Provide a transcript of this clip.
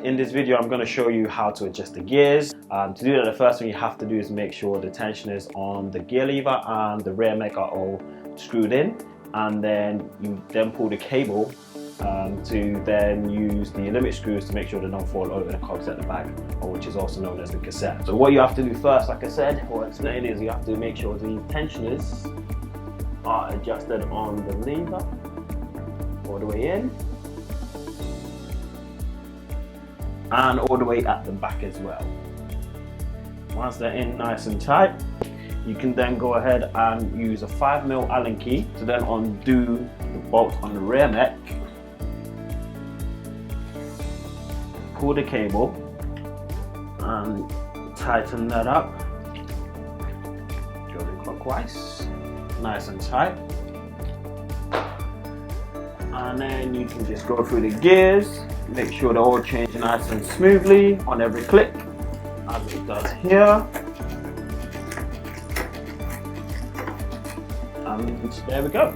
In this video, I'm going to show you how to adjust the gears. To do that, the first thing you have to do is make sure the tensioners on the gear lever and the rear mech are all screwed in, and then you pull the cable to then use the limit screws to make sure they don't fall over the cogs at the back, or which is also known as the cassette. So what you have to do first, like I said, or explain, is you have to make sure the tensioners are adjusted on the lever all the way in and all the way at the back as well. Once they're in nice and tight, you can then go ahead and use a 5mm Allen key to then undo the bolt on the rear mech. Pull the cable and tighten that up. Go clockwise, nice and tight. And then you can just go through the gears, make sure they all change nice and smoothly on every click, as it does here. And there we go.